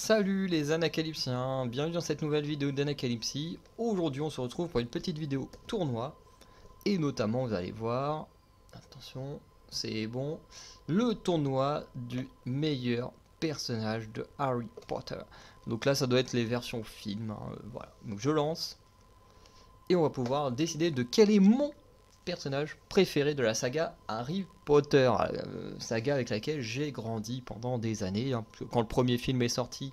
Salut les Anacalypsiens, bienvenue dans cette nouvelle vidéo d'Anacalypsie. Aujourd'hui on se retrouve pour une petite vidéo tournoi. Et notamment vous allez voir, attention c'est bon, le tournoi du meilleur personnage de Harry Potter. Donc là ça doit être les versions film, hein, voilà. Donc je lance et on va pouvoir décider de quel est mon personnage préféré de la saga Harry Potter, saga avec laquelle j'ai grandi pendant des années, hein, parce que quand le premier film est sorti,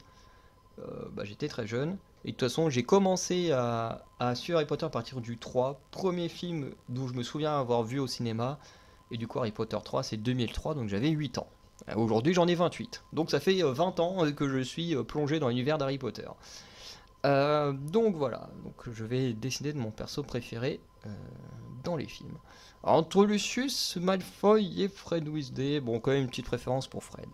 j'étais très jeune. Et de toute façon, j'ai commencé à suivre Harry Potter à partir du 3, premier film d'où je me souviens avoir vu au cinéma. Et du coup, Harry Potter 3, c'est 2003, donc j'avais 8 ans. Aujourd'hui, j'en ai 28. Donc ça fait 20 ans que je suis plongé dans l'univers d'Harry Potter. Donc voilà, donc je vais décider de mon perso préféré dans les films. Alors, entre Lucius, Malfoy et Fred Weasley, bon, quand même une petite préférence pour Fred.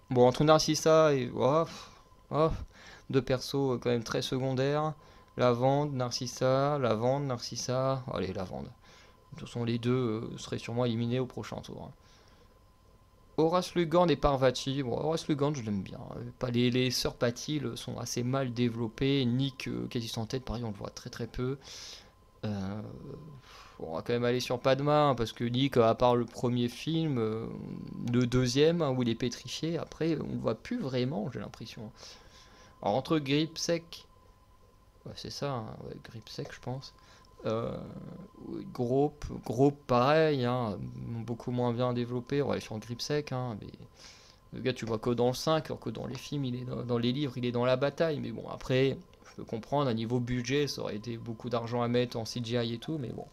Bon, entre Narcissa et... Oh, oh, deux persos quand même très secondaires. Lavande, Narcissa. Allez, Lavande. De toute façon, les deux seraient sûrement éliminés au prochain tour, hein. Horace Lugand et Parvati. Bon, Horace Lugand, je l'aime bien. Pas les sœurs Patil sont assez mal développées. Nick, quasi sans tête, pareil, on le voit très très peu. Euh, on va quand même aller sur Padma, hein, parce que Nick, à part le premier film, le deuxième, hein, où il est pétrifié, après, on le voit plus vraiment, j'ai l'impression. Alors, entre Gripsec, ouais, c'est ça, hein, ouais, Gripsec, je pense. Euh, Grope, pareil, hein, beaucoup moins bien développé. On va aller sur Gripsec, hein, mais le gars, tu vois que dans le 5, alors que dans les films, il est dans les livres, il est dans la bataille. Mais bon, après, je peux comprendre, à niveau budget, ça aurait été beaucoup d'argent à mettre en CGI et tout, mais bon.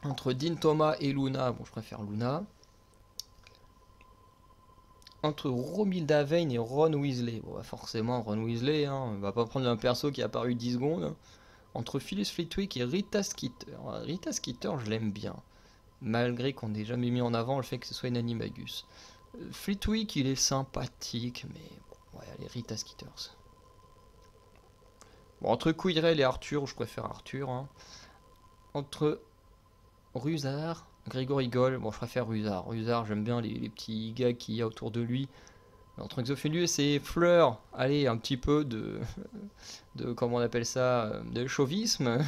Entre Dean Thomas et Luna, bon, je préfère Luna. Entre Romilda Vane et Ron Weasley, bon, bah, forcément Ron Weasley, hein, on va pas prendre un perso qui a apparu 10 secondes, hein. Entre Phyllis Flitwick et Rita Skeeter. Rita Skeeter, je l'aime bien, malgré qu'on n'ait jamais mis en avant le fait que ce soit une animagus. Flitwick, il est sympathique, mais bon, ouais, allez, Rita Skeeters. Bon, entre Quirrell et Arthur, je préfère Arthur, hein. Entre Rusard, Grégory Goll, bon, je préfère Rusard. Rusard, j'aime bien les petits gars qu'il y a autour de lui. Entre Exophilius et Fleur, allez, un petit peu de comment on appelle ça, de chauvisme,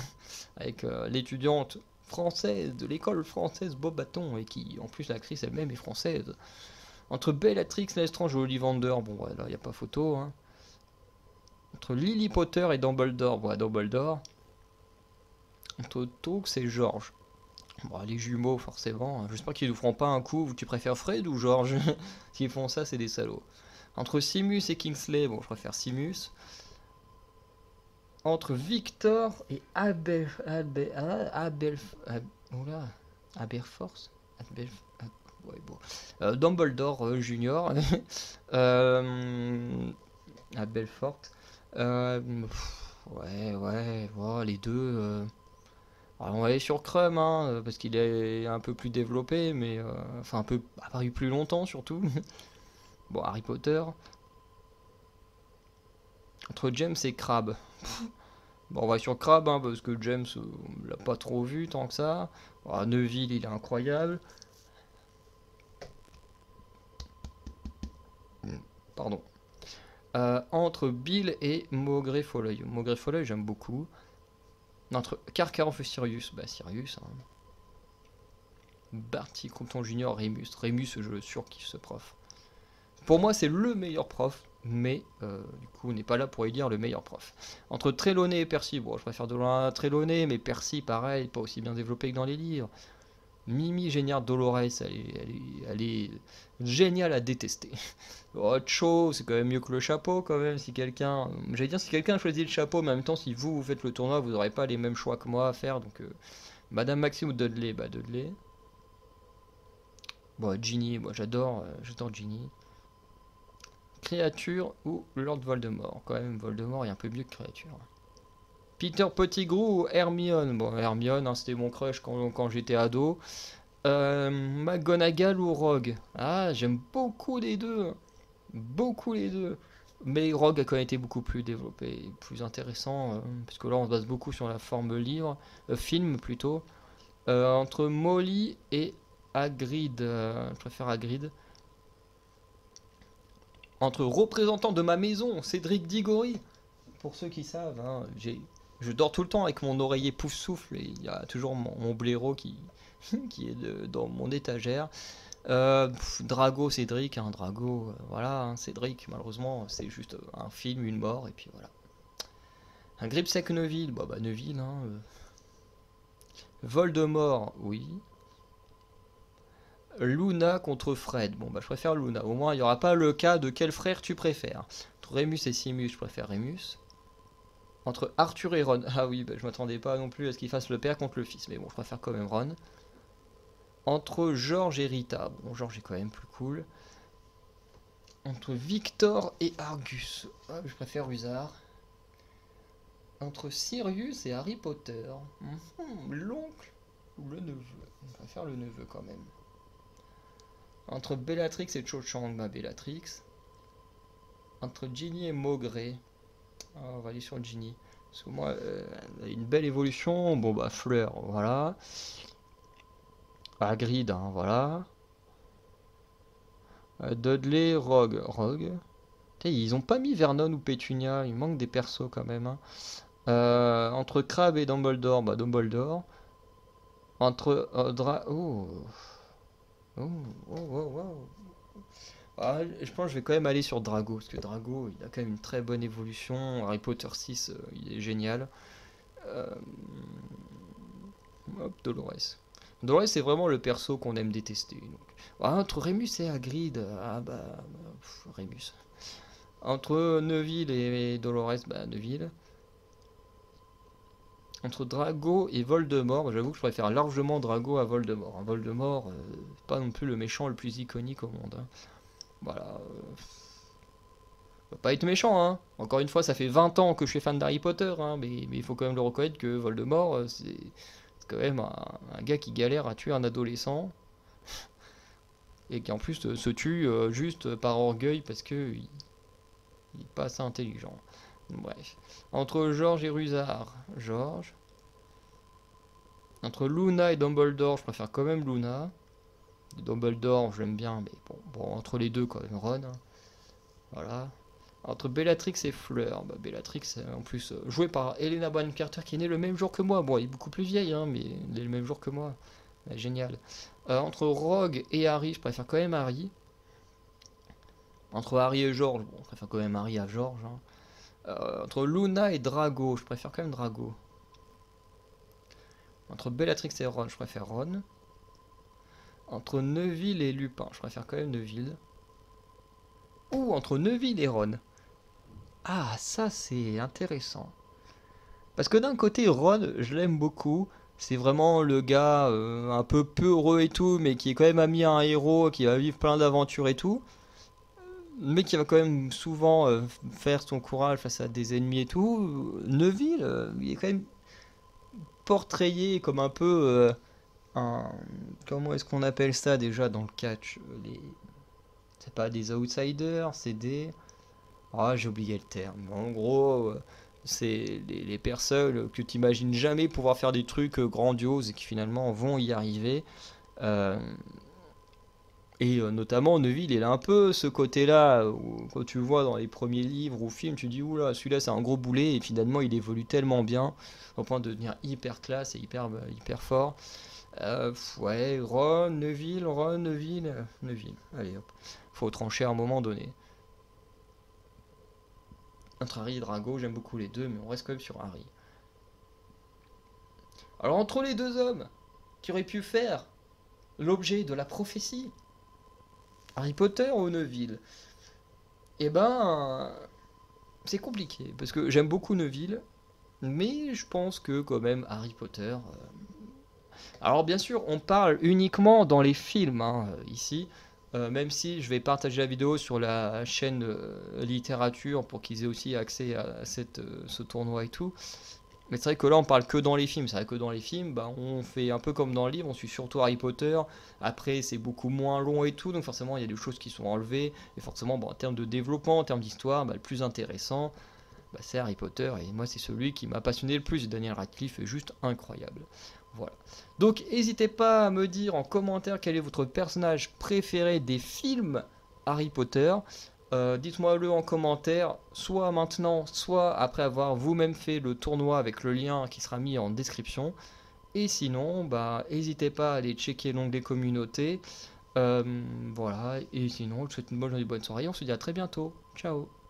avec l'étudiante française de l'école française Bob Bâton, et qui, en plus, l'actrice elle-même est française. Entre Bellatrix Lestrange et Ollivander, bon, ouais, là, il n'y a pas photo, hein. Entre Lily Potter et Dumbledore, bon, ouais, Dumbledore. Entre Tonks et George. Bon, les jumeaux, forcément. J'espère qu'ils nous feront pas un coup. Tu préfères Fred ou George? S'ils font ça, c'est des salauds. Entre Simus et Kingsley, bon, je préfère Simus. Entre Victor et oula, Aberforce. Ouais, bon. Dumbledore Junior. euh, Abelfort. Ouais, oh, les deux. Alors, on va aller sur Crum, hein, parce qu'il est un peu plus développé, mais enfin un peu apparu plus longtemps surtout. Bon, Harry Potter. Entre James et Crabbe. Bon, on va sur Crabbe, hein, parce que James, on l'a pas trop vu tant que ça. Bon, Neville, il est incroyable. Pardon. Entre Bill et Maugrey Folleuil. Maugrey Folleuil, j'aime beaucoup. Entre Karkaroff et Sirius, bah Sirius, hein. Barty Compton Junior, Rémus, je surkiffe ce prof. Pour moi, c'est le meilleur prof, mais du coup, on n'est pas là pour élire le meilleur prof. Entre Trelawney et Percy, bon, je préfère de loin Trelawney, mais Percy, pareil, pas aussi bien développé que dans les livres. Mimi Géniard Dolores, elle est géniale à détester. Cho, c'est quand même mieux que le chapeau, quand même, si quelqu'un... J'allais dire, si quelqu'un choisit le chapeau, mais en même temps, si vous faites le tournoi, vous n'aurez pas les mêmes choix que moi à faire, donc... Madame Maxime ou Dudley, bah Dudley. Bon, Ginny, moi j'adore Ginny. Créature ou Lord Voldemort. Quand même, Voldemort est un peu mieux que Créature. Peter Pettigrew ou Hermione. Bon, Hermione, hein, c'était mon crush quand j'étais ado. McGonagall ou Rogue. Ah, j'aime beaucoup les deux. Beaucoup les deux. Mais Rogue a quand même été beaucoup plus développé, plus intéressant, parce que là on se base beaucoup sur la forme livre, film plutôt. Entre Molly et Hagrid, je préfère Hagrid. Entre représentant de ma maison, Cédric Diggory. Pour ceux qui savent, hein, je dors tout le temps avec mon oreiller pouf souffle et il y a toujours mon blaireau qui, qui est dans mon étagère. Drago, Cédric, hein, Drago, voilà, hein, Cédric, malheureusement, c'est juste un film, une mort, et puis voilà. Un Gripsec Neville, bah Neville, hein. Voldemort, oui. Luna contre Fred, bon bah je préfère Luna, au moins il n'y aura pas le cas de quel frère tu préfères. Entre Rémus et Simus, je préfère Rémus. Entre Arthur et Ron, ah oui, bah, je m'attendais pas non plus à ce qu'il fasse le père contre le fils, mais bon, je préfère quand même Ron. Entre George et Rita, bon, George est quand même plus cool. Entre Victor et Argus, ah, je préfère Usard. Entre Sirius et Harry Potter, l'oncle ou le neveu, je préfère le neveu quand même. Entre Bellatrix et Cho Chang, bah Bellatrix. Entre Ginny et Maugrey, ah, on va aller sur Ginny. Parce que moi, elle a une belle évolution. Bon bah Fleur, voilà. Hagrid, hein, voilà. Dudley, Rogue. Ils ont pas mis Vernon ou Pétunia, il manque des persos quand même. Hein. Entre Crabbe et Dumbledore, bah Dumbledore. Entre Ah, je pense que je vais quand même aller sur Drago, parce que Drago, il a quand même une très bonne évolution. Harry Potter 6, il est génial. Hop, Dolores. Dolores, c'est vraiment le perso qu'on aime détester. Donc. Ah, entre Rémus et Hagrid, ah bah, Rémus. Entre Neville et Dolores, bah Neville. Entre Drago et Voldemort, bah, j'avoue que je préfère largement Drago à Voldemort. Hein. Voldemort, pas non plus le méchant le plus iconique au monde. Hein. Voilà. Pas être méchant, hein. Encore une fois, ça fait 20 ans que je suis fan d'Harry Potter, hein, mais il faut quand même le reconnaître que Voldemort, c'est quand même un gars qui galère à tuer un adolescent et qui en plus se tue juste par orgueil parce que il est pas assez intelligent. Bref. Entre George et Rusard, George. Entre Luna et Dumbledore, je préfère quand même Luna. Dumbledore, je l'aime bien, mais bon, entre les deux, quand même, Ron. Hein. Voilà. Entre Bellatrix et Fleur, bah Bellatrix, en plus, jouée par Helena Bonham Carter, qui est née le même jour que moi. Bon, elle est beaucoup plus vieille, hein, mais elle est le même jour que moi. Bah, génial. Entre Rogue et Harry, je préfère quand même Harry. Entre Harry et George, bon, je préfère quand même Harry à George. Hein. Entre Luna et Drago, je préfère quand même Drago. Entre Bellatrix et Ron, je préfère Ron. Entre Neville et Lupin, je préfère quand même Neville. Ou entre Neville et Ron. Ah, ça c'est intéressant. Parce que d'un côté, Ron, je l'aime beaucoup. C'est vraiment le gars un peu peureux et tout, mais qui est quand même ami à un héros, qui va vivre plein d'aventures et tout. Mais qui va quand même souvent faire son courage face à des ennemis et tout. Neville, il est quand même portrayé comme un peu un... Comment est-ce qu'on appelle ça déjà dans le catch C'est pas des outsiders, c'est des... Ah, j'ai oublié le terme. En gros, c'est les personnes que tu imagines jamais pouvoir faire des trucs grandioses et qui finalement vont y arriver. Euh, notamment, Neville, il a un peu ce côté-là, où, quand tu le vois dans les premiers livres ou films, tu dis, oula, celui-là c'est un gros boulet, et finalement il évolue tellement bien, au point de devenir hyper classe et hyper fort. Ouais, Neville, Neville. Allez hop, faut trancher à un moment donné. Entre Harry et Drago, j'aime beaucoup les deux, mais on reste quand même sur Harry. Alors entre les deux hommes qui auraient pu faire l'objet de la prophétie, Harry Potter ou Neville, eh ben, c'est compliqué, parce que j'aime beaucoup Neville, mais je pense que quand même Harry Potter... Alors bien sûr, on parle uniquement dans les films, hein, ici, même si je vais partager la vidéo sur la chaîne littérature pour qu'ils aient aussi accès à ce tournoi et tout. Mais c'est vrai que là on parle que dans les films, c'est vrai que dans les films bah, on fait un peu comme dans le livre, on suit surtout Harry Potter, après c'est beaucoup moins long et tout, donc forcément il y a des choses qui sont enlevées, et forcément bon, en termes de développement, en termes d'histoire, bah, le plus intéressant bah, c'est Harry Potter, et moi c'est celui qui m'a passionné le plus, Daniel Radcliffe est juste incroyable. Voilà. Donc n'hésitez pas à me dire en commentaire quel est votre personnage préféré des films Harry Potter. Dites-moi le en commentaire, soit maintenant, soit après avoir vous-même fait le tournoi avec le lien qui sera mis en description. Et sinon, bah, n'hésitez pas à aller checker l'onglet communauté. Voilà, et sinon, je vous souhaite une bonne journée, bonne soirée, on se dit à très bientôt. Ciao.